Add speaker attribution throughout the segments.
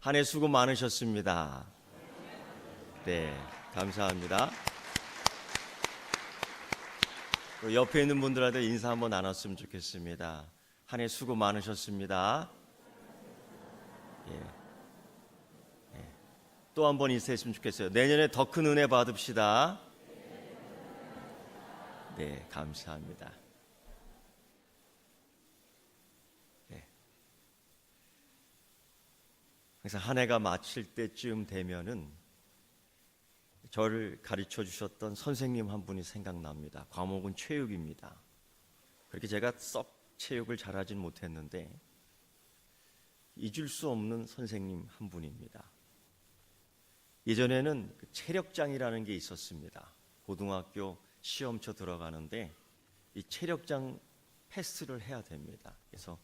Speaker 1: 한 해 수고 많으셨습니다. 네, 감사합니다. 옆에 있는 분들한테 인사 한번 나눴으면 좋겠습니다. 한 해 수고 많으셨습니다. 예. 예. 또 한 번 인사했으면 좋겠어요. 내년에 더 큰 은혜 받읍시다. 네, 감사합니다. 네. 그래서 한 해가 마칠 때쯤 되면은 저를 가르쳐 주셨던 선생님 한 분이 생각납니다. 과목은 체육입니다. 그렇게 제가 썩 체육을 잘하진 못했는데 잊을 수 없는 선생님 한 분입니다. 예전에는 체력장이라는 게 있었습니다. 고등학교 시험쳐 들어가는데 이 체력장 패스를 해야 됩니다. 그래서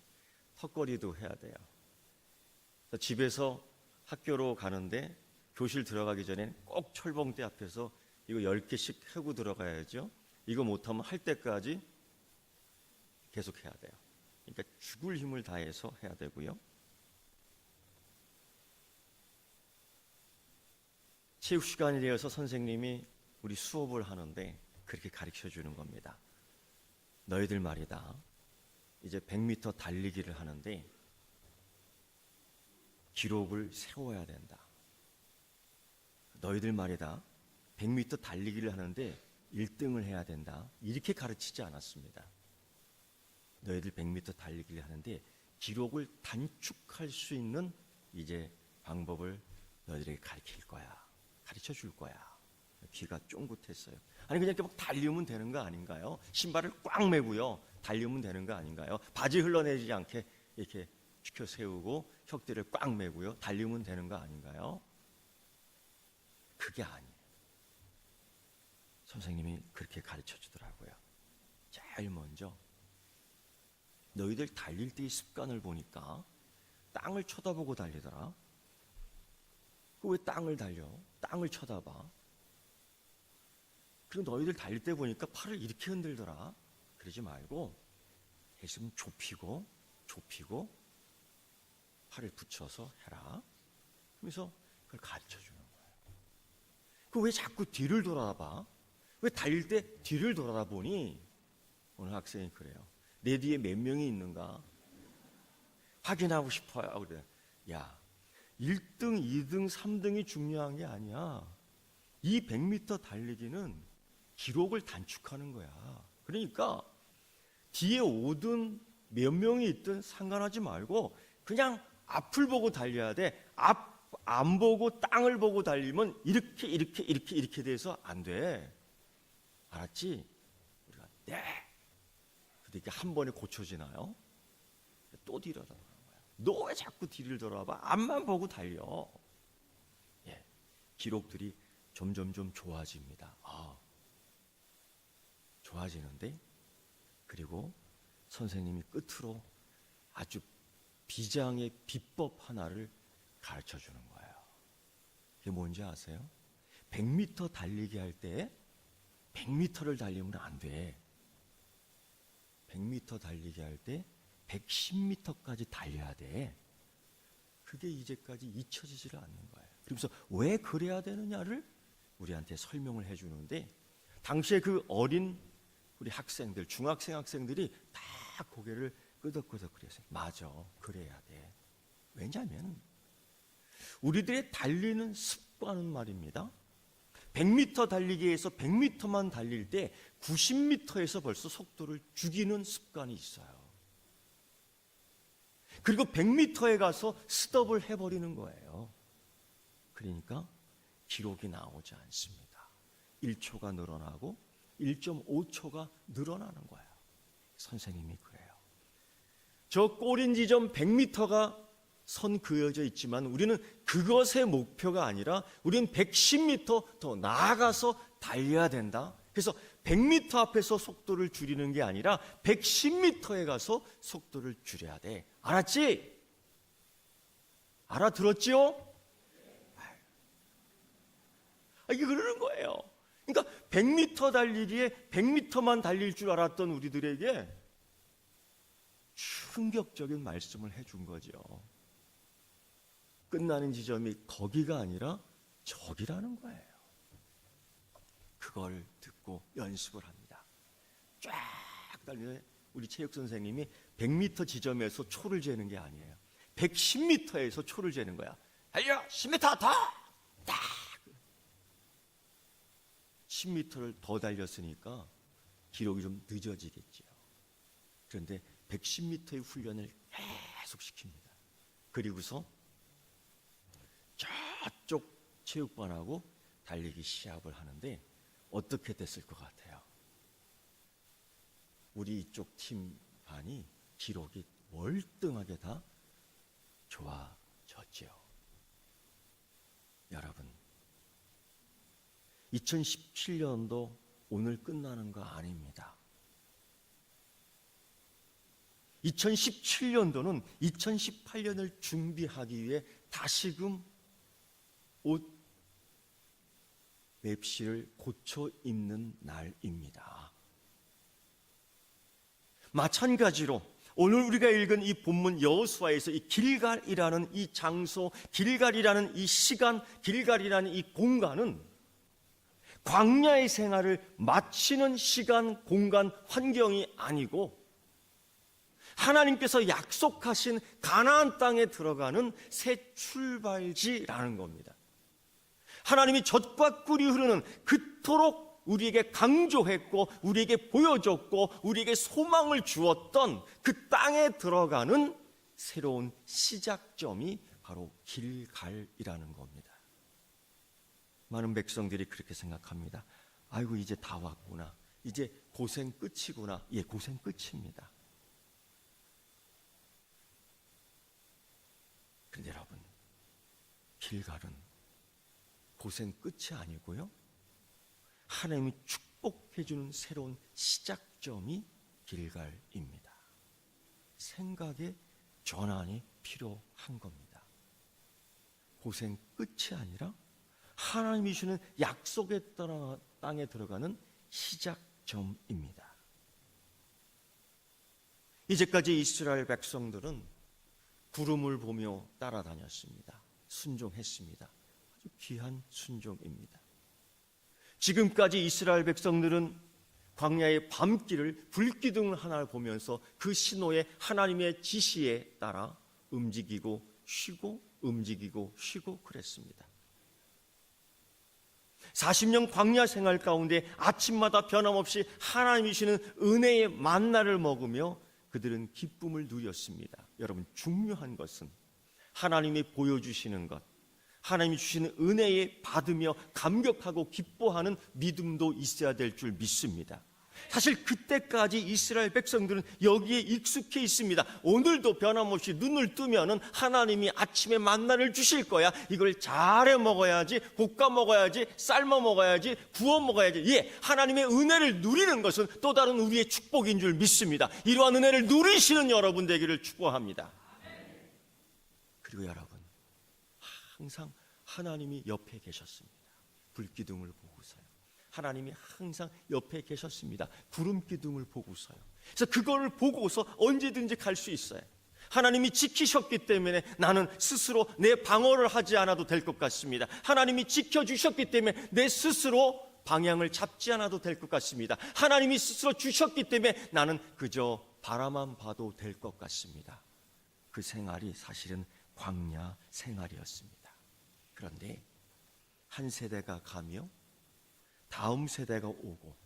Speaker 1: 턱걸이도 해야 돼요. 그래서 집에서 학교로 가는데 교실 들어가기 전에 꼭 철봉대 앞에서 이거 10개씩 하고 들어가야죠. 이거 못하면 할 때까지 계속 해야 돼요. 그러니까 죽을 힘을 다해서 해야 되고요. 체육 시간이 되어서 선생님이 우리 수업을 하는데 그렇게 가르쳐 주는 겁니다. 너희들 말이다. 이제 100m 달리기를 하는데 기록을 세워야 된다. 너희들 말이다. 100m 달리기를 하는데 1등을 해야 된다. 이렇게 가르치지 않았습니다. 너희들 100m 달리기를 하는데 기록을 단축할 수 있는 이제 방법을 너희들에게 가르칠 거야. 가르쳐 줄 거야. 귀가 쫑긋했어요. 아니 그냥 이렇게 막 달리면 되는 거 아닌가요? 신발을 꽉 매고요. 달리면 되는 거 아닌가요? 바지 흘러내리지 않게 이렇게 지켜 세우고 혁대를 꽉 매고요. 달리면 되는 거 아닌가요? 그게 아니에요. 선생님이 그렇게 가르쳐 주더라고요. 제일 먼저 너희들 달릴 때의 습관을 보니까 땅을 쳐다보고 달리더라. 왜 땅을 달려? 땅을 쳐다봐. 그리고 너희들 달릴 때 보니까 팔을 이렇게 흔들더라. 그러지 말고 가슴 좁히고 팔을 붙여서 해라. 그래서 그걸 가르쳐 주는 거예요. 왜 자꾸 뒤를 돌아봐? 왜 달릴 때 뒤를 돌아보니? 오늘 학생이 그래요. 내 뒤에 몇 명이 있는가? 확인하고 싶어요. 그래. 야, 1등, 2등, 3등이 중요한 게 아니야. 이 100m 달리기는 기록을 단축하는 거야. 그러니까 뒤에 오든 몇 명이 있든 상관하지 말고 그냥 앞을 보고 달려야 돼. 앞 안 보고 땅을 보고 달리면 이렇게 돼서 안 돼. 알았지? 우리가 네. 그러니까 한 번에 고쳐지나요? 또 뒤로 돌아가는 거야. 너 왜 자꾸 뒤를 돌아봐? 앞만 보고 달려. 예, 기록들이 점점 좋아집니다. 좋아지는데 그리고 선생님이 끝으로 아주 비장의 비법 하나를 가르쳐 주는 거예요. 그게 뭔지 아세요? 100m 달리기 할 때 100m를 달리면 안 돼. 100m 달리기 할 때 110m까지 달려야 돼. 그게 이제까지 잊혀지지를 않는 거예요. 그래서 왜 그래야 되느냐를 우리한테 설명을 해주는데 당시에 그 어린 우리 학생들, 중학생 학생들이 다 고개를 끄덕끄덕 그랬어요. 맞아, 그래야 돼. 왜냐하면 우리들의 달리는 습관은 말입니다. 100m 달리기에서 100m만 달릴 때 90m에서 벌써 속도를 죽이는 습관이 있어요. 그리고 100m에 가서 스톱을 해버리는 거예요. 그러니까 기록이 나오지 않습니다. 1초가 늘어나고 1.5초가 늘어나는 거예요. 선생님이 그래요. 저 꼬린 지점 100m가 선 그어져 있지만 우리는 그것의 목표가 아니라 우리는 110m 더 나아가서 달려야 된다. 그래서 100m 앞에서 속도를 줄이는 게 아니라 110m에 가서 속도를 줄여야 돼. 알았지? 알아들었지요? 이게 그러는 거예요. 그러니까 100m 달리기에 100m만 달릴 줄 알았던 우리들에게 충격적인 말씀을 해준 거죠. 끝나는 지점이 거기가 아니라 저기라는 거예요. 그걸 듣고 연습을 합니다. 쫙 달리는 우리 체육 선생님이 100m 지점에서 초를 재는 게 아니에요. 110m에서 초를 재는 거야. 달려! 10m 더! 딱! 10m를 더 달렸으니까 기록이 좀 늦어지겠죠. 그런데 110m의 훈련을 계속 시킵니다. 그리고서 저쪽 체육반하고 달리기 시합을 하는데 어떻게 됐을 것 같아요? 우리 이쪽 팀 반이 기록이 월등하게 다 좋아졌지요. 여러분, 2017년도 오늘 끝나는 거 아닙니다. 2017년도는 2018년을 준비하기 위해 다시금 옷 맵시를 고쳐 입는 날입니다. 마찬가지로 오늘 우리가 읽은 이 본문 여호수아에서 이 길갈이라는 이 장소, 길갈이라는 이 시간, 길갈이라는 이 공간은 광야의 생활을 마치는 시간, 공간, 환경이 아니고 하나님께서 약속하신 가나안 땅에 들어가는 새 출발지라는 겁니다. 하나님이 젖과 꿀이 흐르는 그토록 우리에게 강조했고 우리에게 보여줬고 우리에게 소망을 주었던 그 땅에 들어가는 새로운 시작점이 바로 길갈이라는 겁니다. 많은 백성들이 그렇게 생각합니다. 아이고 이제 다 왔구나. 이제 고생 끝이구나. 예, 고생 끝입니다. 그런데 여러분, 길갈은 고생 끝이 아니고요, 하나님이 축복해주는 새로운 시작점이 길갈입니다. 생각의 전환이 필요한 겁니다. 고생 끝이 아니라 하나님이 주는 약속의 땅에 들어가는 시작점입니다. 이제까지 이스라엘 백성들은 구름을 보며 따라다녔습니다. 순종했습니다. 아주 귀한 순종입니다. 지금까지 이스라엘 백성들은 광야의 밤길을 불기둥 하나를 보면서 그 신호에 하나님의 지시에 따라 움직이고 쉬고 움직이고 쉬고 그랬습니다. 40년 광야 생활 가운데 아침마다 변함없이 하나님이 주시는 은혜의 만나를 먹으며 그들은 기쁨을 누렸습니다. 여러분, 중요한 것은 하나님이 보여주시는 것, 하나님이 주시는 은혜에 받으며 감격하고 기뻐하는 믿음도 있어야 될 줄 믿습니다. 사실 그때까지 이스라엘 백성들은 여기에 익숙해 있습니다. 오늘도 변함없이 눈을 뜨면은 하나님이 아침에 만나를 주실 거야. 이걸 잘해 먹어야지, 볶아 먹어야지, 삶아 먹어야지, 구워 먹어야지. 예, 하나님의 은혜를 누리는 것은 또 다른 우리의 축복인 줄 믿습니다. 이러한 은혜를 누리시는 여러분 되기를 축복합니다. 그리고 여러분, 항상 하나님이 옆에 계셨습니다. 불기둥을 보고서요. 하나님이 항상 옆에 계셨습니다. 구름 기둥을 보고서요. 그래서 그걸 보고서 언제든지 갈 수 있어요. 하나님이 지키셨기 때문에 나는 스스로 내 방어를 하지 않아도 될 것 같습니다. 하나님이 지켜주셨기 때문에 내 스스로 방향을 잡지 않아도 될 것 같습니다. 하나님이 스스로 주셨기 때문에 나는 그저 바라만 봐도 될 것 같습니다. 그 생활이 사실은 광야 생활이었습니다. 그런데 한 세대가 가며 다음 세대가 오고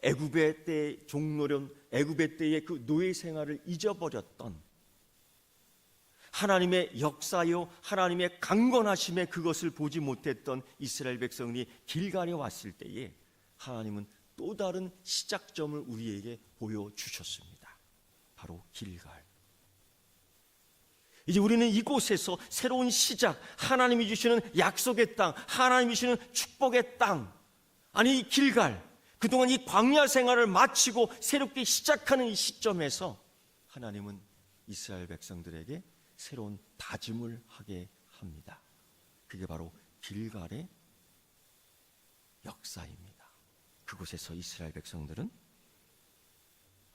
Speaker 1: 애굽의 때 종노련, 애굽의 때의 그 노예 생활을 잊어버렸던 하나님의 역사요, 하나님의 강건하심에 그것을 보지 못했던 이스라엘 백성이 길갈에 왔을 때에 하나님은 또 다른 시작점을 우리에게 보여주셨습니다. 바로 길갈. 이제 우리는 이곳에서 새로운 시작, 하나님이 주시는 약속의 땅, 하나님이 주시는 축복의 땅, 아니 길갈, 그동안 이 광야 생활을 마치고 새롭게 시작하는 이 시점에서 하나님은 이스라엘 백성들에게 새로운 다짐을 하게 합니다. 그게 바로 길갈의 역사입니다. 그곳에서 이스라엘 백성들은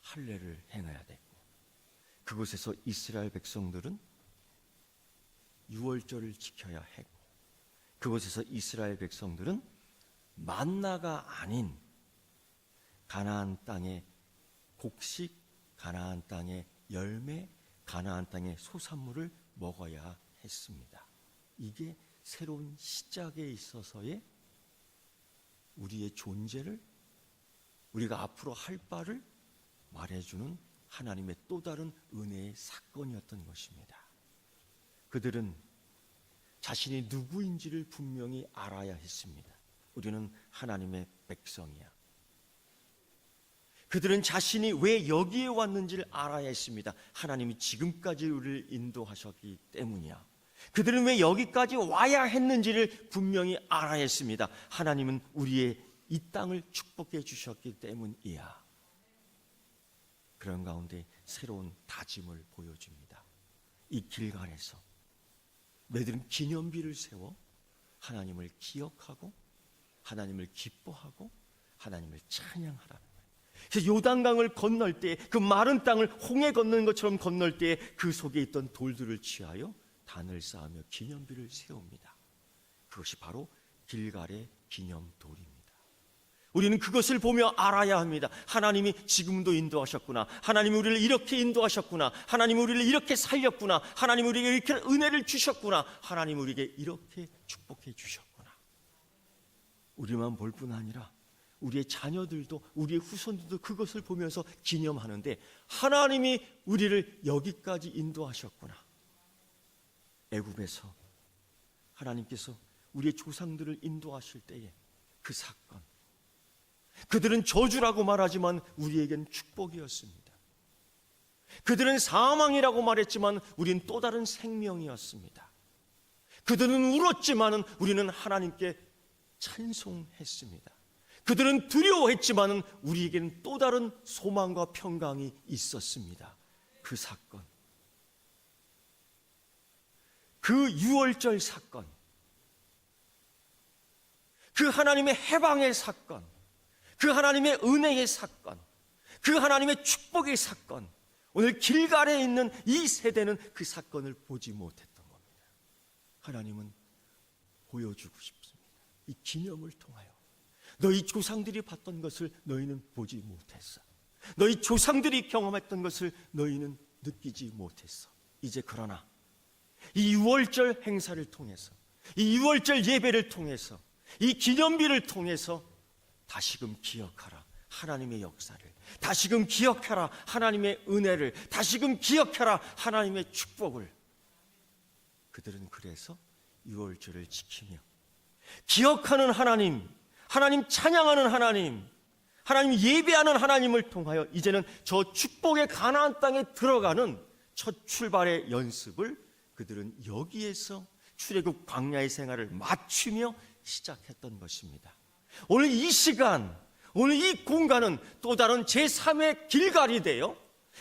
Speaker 1: 할례를 행해야 됐고, 그곳에서 이스라엘 백성들은 유월절을 지켜야 했고, 그곳에서 이스라엘 백성들은 만나가 아닌 가나안 땅의 곡식, 가나안 땅의 열매, 가나안 땅의 소산물을 먹어야 했습니다. 이게 새로운 시작에 있어서의 우리의 존재를, 우리가 앞으로 할 바를 말해주는 하나님의 또 다른 은혜의 사건이었던 것입니다. 그들은 자신이 누구인지를 분명히 알아야 했습니다. 우리는 하나님의 백성이야. 그들은 자신이 왜 여기에 왔는지를 알아야 했습니다. 하나님이 지금까지 우리를 인도하셨기 때문이야. 그들은 왜 여기까지 와야 했는지를 분명히 알아야 했습니다. 하나님은 우리의 이 땅을 축복해 주셨기 때문이야. 그런 가운데 새로운 다짐을 보여줍니다. 이 길갈에서 너희들은 기념비를 세워 하나님을 기억하고 하나님을 기뻐하고 하나님을 찬양하라는 거예요. 그래서 요단강을 건널 때, 그 마른 땅을 홍해 건너는 것처럼 건널 때 그 속에 있던 돌들을 취하여 단을 쌓으며 기념비를 세웁니다. 그것이 바로 길갈의 기념돌입니다. 우리는 그것을 보며 알아야 합니다. 하나님이 지금도 인도하셨구나. 하나님이 우리를 이렇게 인도하셨구나. 하나님이 우리를 이렇게 살렸구나. 하나님이 우리에게 이렇게 은혜를 주셨구나. 하나님이 우리에게 이렇게 축복해 주셨구나. 우리만 볼 뿐 아니라 우리의 자녀들도, 우리의 후손들도 그것을 보면서 기념하는데, 하나님이 우리를 여기까지 인도하셨구나. 애굽에서 하나님께서 우리의 조상들을 인도하실 때에 그 사건, 그들은 저주라고 말하지만 우리에겐 축복이었습니다. 그들은 사망이라고 말했지만 우리는 또 다른 생명이었습니다. 그들은 울었지만 우리는 하나님께 찬송했습니다. 그들은 두려워했지만 우리에게는 또 다른 소망과 평강이 있었습니다. 그 사건, 그 유월절 사건, 그 하나님의 해방의 사건, 그 하나님의 은혜의 사건, 그 하나님의 축복의 사건, 오늘 길갈에 있는 이 세대는 그 사건을 보지 못했던 겁니다. 하나님은 보여주고 싶습니다. 이 기념을 통하여 너희 조상들이 봤던 것을 너희는 보지 못했어. 너희 조상들이 경험했던 것을 너희는 느끼지 못했어. 이제 그러나 이 유월절 행사를 통해서, 이 유월절 예배를 통해서, 이 기념비를 통해서 다시금 기억하라 하나님의 역사를, 다시금 기억하라 하나님의 은혜를, 다시금 기억하라 하나님의 축복을. 그들은 그래서 유월절을 지키며 기억하는 하나님, 하나님 찬양하는 하나님, 하나님 예배하는 하나님을 통하여 이제는 저 축복의 가나안 땅에 들어가는 첫 출발의 연습을 그들은 여기에서 출애굽 광야의 생활을 맞추며 시작했던 것입니다. 오늘 이 시간, 오늘 이 공간은 또 다른 제3의 길갈이 되어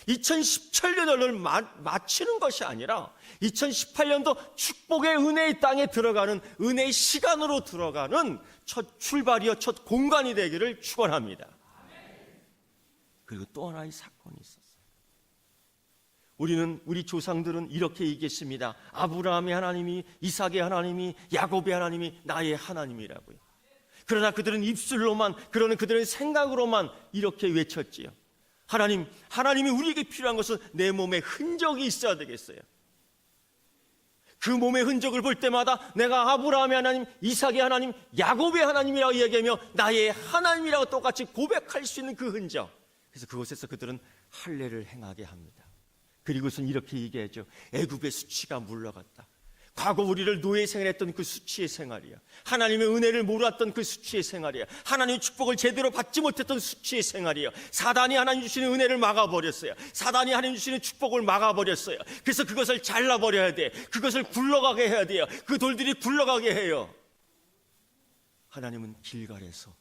Speaker 1: 2017년을 마치는 것이 아니라 2018년도 축복의 은혜의 땅에 들어가는, 은혜의 시간으로 들어가는 첫 출발이요, 첫 공간이 되기를 축원합니다. 그리고 또 하나의 사건이 있었어요. 우리 조상들은 이렇게 얘기했습니다. 아브라함의 하나님이, 이삭의 하나님이, 야곱의 하나님이 나의 하나님이라고요. 그러나 그들은 입술로만, 그러는 그들의 생각으로만 이렇게 외쳤지요. 하나님이 우리에게 필요한 것은 내 몸에 흔적이 있어야 되겠어요. 그 몸의 흔적을 볼 때마다 내가 아브라함의 하나님, 이삭의 하나님, 야곱의 하나님이라고 얘기하며 나의 하나님이라고 똑같이 고백할 수 있는 그 흔적. 그래서 그곳에서 그들은 할례를 행하게 합니다. 그리고선 이렇게 얘기하죠. 애굽의 수치가 물러갔다. 과거 우리를 노예 생활했던 그 수치의 생활이야. 하나님의 은혜를 몰랐던 그 수치의 생활이야. 하나님의 축복을 제대로 받지 못했던 수치의 생활이야. 사단이 하나님 주시는 은혜를 막아버렸어요. 사단이 하나님 주시는 축복을 막아버렸어요. 그래서 그것을 잘라버려야 돼. 그것을 굴러가게 해야 돼요. 그 돌들이 굴러가게 해요. 하나님은 길갈에서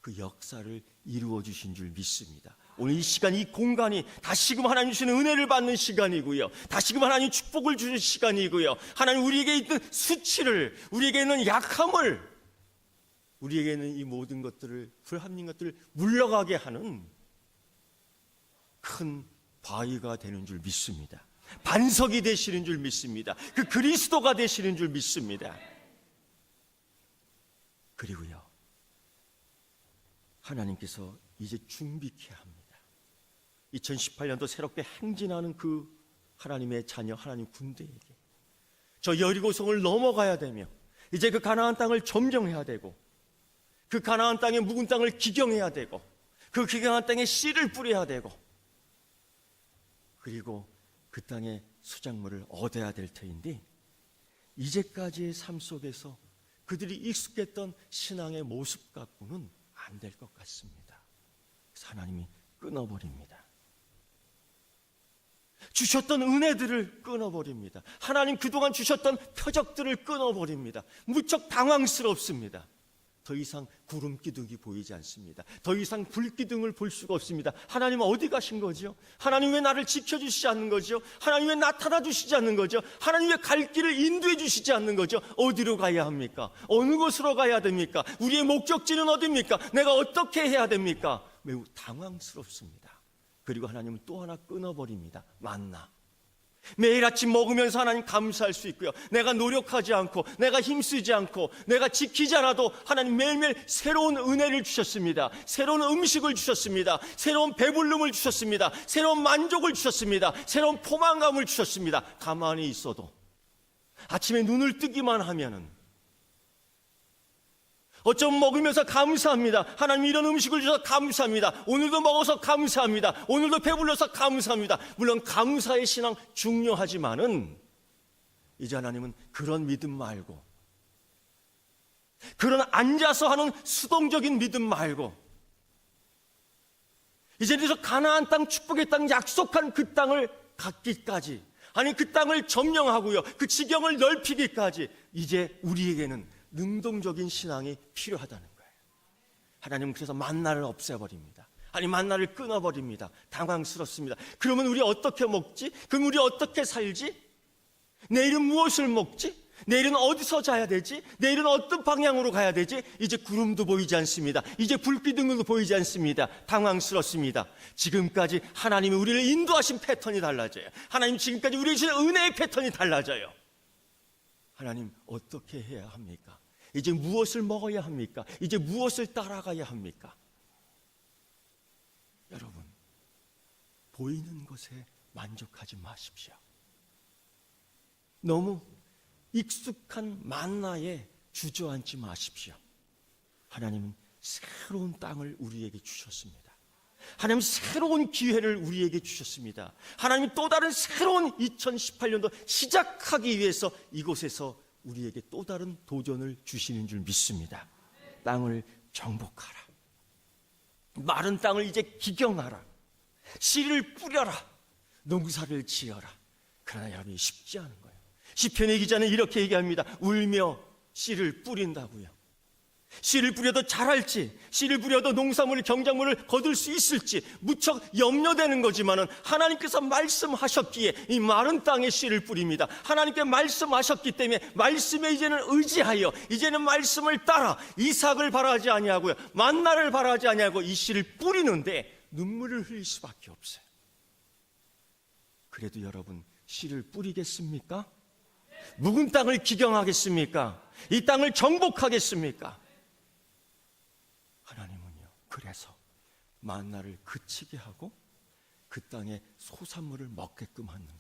Speaker 1: 그 역사를 이루어 주신 줄 믿습니다. 오늘 이 시간, 이 공간이 다시금 하나님 주시는 은혜를 받는 시간이고요, 다시금 하나님 축복을 주는 시간이고요, 하나님 우리에게 있는 수치를, 우리에게 있는 약함을, 우리에게 있는 이 모든 것들을, 불합리한 것들을 물러가게 하는 큰 바위가 되는 줄 믿습니다. 반석이 되시는 줄 믿습니다. 그 그리스도가 되시는 줄 믿습니다. 그리고요, 하나님께서 이제 준비케 합니다. 2018년도 새롭게 행진하는 그 하나님의 자녀, 하나님 군대에게 저 여리고성을 넘어가야 되며 이제 그 가나안 땅을 점령해야 되고 그 가나안 땅의 묵은 땅을 기경해야 되고 그 기경한 땅에 씨를 뿌려야 되고 그리고 그 땅의 수작물을 얻어야 될 터인데 이제까지의 삶 속에서 그들이 익숙했던 신앙의 모습 갖고는 안 될 것 같습니다. 그래서 하나님이 끊어버립니다. 주셨던 은혜들을 끊어버립니다. 하나님 그동안 주셨던 표적들을 끊어버립니다. 무척 당황스럽습니다. 더 이상 구름 기둥이 보이지 않습니다. 더 이상 불 기둥을 볼 수가 없습니다. 하나님 어디 가신 거죠? 하나님 왜 나를 지켜주시지 않는 거죠? 하나님 왜 나타나 주시지 않는 거죠? 하나님 왜 갈 길을 인도해 주시지 않는 거죠? 어디로 가야 합니까? 어느 곳으로 가야 됩니까? 우리의 목적지는 어디입니까? 내가 어떻게 해야 됩니까? 매우 당황스럽습니다. 그리고 하나님은 또 하나 끊어버립니다. 만나. 매일 아침 먹으면서 하나님 감사할 수 있고요. 내가 노력하지 않고 내가 힘쓰지 않고 내가 지키지 않아도 하나님 매일매일 새로운 은혜를 주셨습니다. 새로운 음식을 주셨습니다. 새로운 배불름을 주셨습니다. 새로운 만족을 주셨습니다. 새로운 포만감을 주셨습니다. 가만히 있어도 아침에 눈을 뜨기만 하면은 어쩜 먹으면서 감사합니다. 하나님 이런 음식을 주셔서 감사합니다. 오늘도 먹어서 감사합니다. 오늘도 배불러서 감사합니다. 물론 감사의 신앙 중요하지만은 이제 하나님은 그런 믿음 말고 그런 앉아서 하는 수동적인 믿음 말고 이제 저 가나안 땅 축복의 땅 약속한 그 땅을 갖기까지 아니 그 땅을 점령하고요. 그 지경을 넓히기까지 이제 우리에게는 능동적인 신앙이 필요하다는 거예요. 하나님은 그래서 만나를 없애버립니다. 아니 만나를 끊어버립니다. 당황스럽습니다. 그러면 우리 어떻게 먹지? 그럼 우리 어떻게 살지? 내일은 무엇을 먹지? 내일은 어디서 자야 되지? 내일은 어떤 방향으로 가야 되지? 이제 구름도 보이지 않습니다. 이제 불기둥도 보이지 않습니다. 당황스럽습니다. 지금까지 하나님이 우리를 인도하신 패턴이 달라져요. 하나님 지금까지 우리에게 주신 은혜의 패턴이 달라져요. 하나님 어떻게 해야 합니까? 이제 무엇을 먹어야 합니까? 이제 무엇을 따라가야 합니까? 여러분, 보이는 것에 만족하지 마십시오. 너무 익숙한 만나에 주저앉지 마십시오. 하나님은 새로운 땅을 우리에게 주셨습니다. 하나님 새로운 기회를 우리에게 주셨습니다. 하나님이 또 다른 새로운 2018년도 시작하기 위해서 이곳에서 우리에게 또 다른 도전을 주시는 줄 믿습니다. 땅을 정복하라. 마른 땅을 이제 기경하라. 씨를 뿌려라. 농사를 지어라. 그러나 여러분이 쉽지 않은 거예요. 시편의 기자는 이렇게 얘기합니다. 울며 씨를 뿌린다고요. 씨를 뿌려도 자랄지, 씨를 뿌려도 농산물, 경작물을 거둘 수 있을지 무척 염려되는 거지만은 하나님께서 말씀하셨기에 이 마른 땅에 씨를 뿌립니다. 하나님께 말씀하셨기 때문에 말씀에 이제는 의지하여 이제는 말씀을 따라 이삭을 바라지 아니하고요, 만나를 바라지 아니하고 이 씨를 뿌리는데 눈물을 흘릴 수밖에 없어요. 그래도 여러분 씨를 뿌리겠습니까? 묵은 땅을 기경하겠습니까? 이 땅을 정복하겠습니까? 하나님은요, 그래서 만나를 그치게 하고 그 땅에 소산물을 먹게끔 하는 거예요.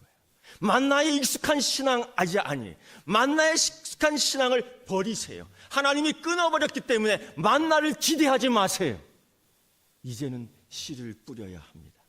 Speaker 1: 만나에 익숙한 신앙 아니, 만나에 익숙한 신앙을 버리세요. 하나님이 끊어버렸기 때문에 만나를 기대하지 마세요. 이제는 씨를 뿌려야 합니다.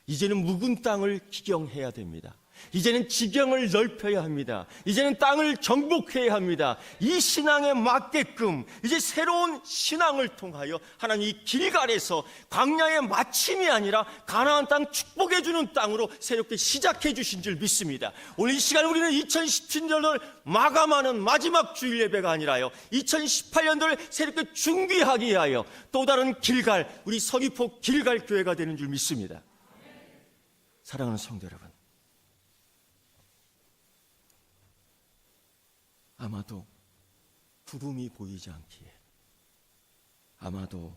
Speaker 1: 이제는 묵은 땅을 기경해야 됩니다. 이제는 지경을 넓혀야 합니다. 이제는 땅을 정복해야 합니다. 이 신앙에 맞게끔 이제 새로운 신앙을 통하여 하나님 이 길갈에서 광야의 마침이 아니라 가나안 땅 축복해 주는 땅으로 새롭게 시작해 주신 줄 믿습니다. 오늘 이 시간 우리는 2017년을 마감하는 마지막 주일 예배가 아니라요, 2018년도를 새롭게 준비하기 위하여 또 다른 길갈, 우리 서귀포 길갈 교회가 되는 줄 믿습니다. 사랑하는 성도 여러분, 아마도 구름이 보이지 않기에, 아마도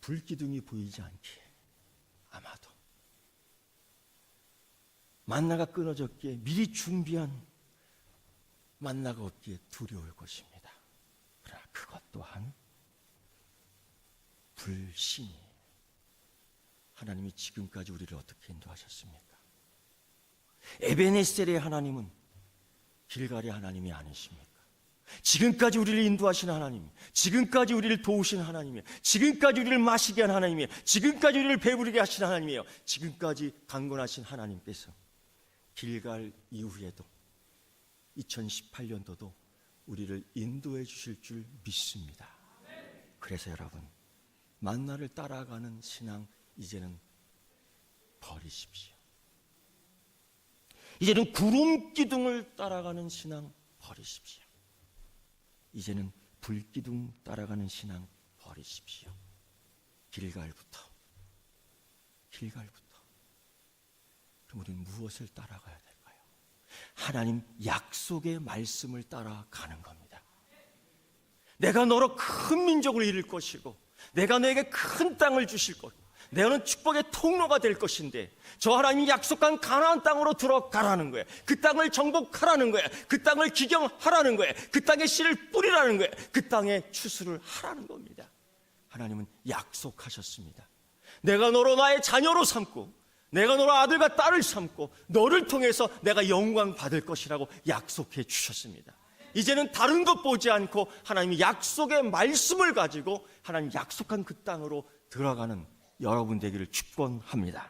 Speaker 1: 불기둥이 보이지 않기에, 아마도 만나가 끊어졌기에 미리 준비한 만나가 없기에 두려울 것입니다. 그러나 그것 또한 불신이에요. 하나님이 지금까지 우리를 어떻게 인도하셨습니까? 에베네셀의 하나님은 길갈의 하나님이 아니십니까? 지금까지 우리를 인도하신 하나님, 지금까지 우리를 도우신 하나님이에요. 지금까지 우리를 마시게 한 하나님이에요. 지금까지 우리를 배부르게 하신 하나님이에요. 지금까지 강건하신 하나님께서 길갈 이후에도 2018년도도 우리를 인도해 주실 줄 믿습니다. 그래서 여러분, 만나를 따라가는 신앙 이제는 버리십시오. 이제는 구름 기둥을 따라가는 신앙 버리십시오. 이제는 불기둥 따라가는 신앙 버리십시오. 길갈부터. 그럼 우리는 무엇을 따라가야 될까요? 하나님 약속의 말씀을 따라가는 겁니다. 내가 너로 큰 민족을 이룰 것이고, 내가 너에게 큰 땅을 주실 거고, 너는 축복의 통로가 될 것인데, 저 하나님이 약속한 가나안 땅으로 들어가라는 거예요. 그 땅을 정복하라는 거예요. 그 땅을 기경하라는 거예요. 그 땅에 씨를 뿌리라는 거예요. 그 땅에 추수를 하라는 겁니다. 하나님은 약속하셨습니다. 내가 너로 나의 자녀로 삼고, 내가 너로 아들과 딸을 삼고, 너를 통해서 내가 영광 받을 것이라고 약속해 주셨습니다. 이제는 다른 것 보지 않고 하나님이 약속의 말씀을 가지고 하나님 약속한 그 땅으로 들어가는 여러분 되기를 축원합니다.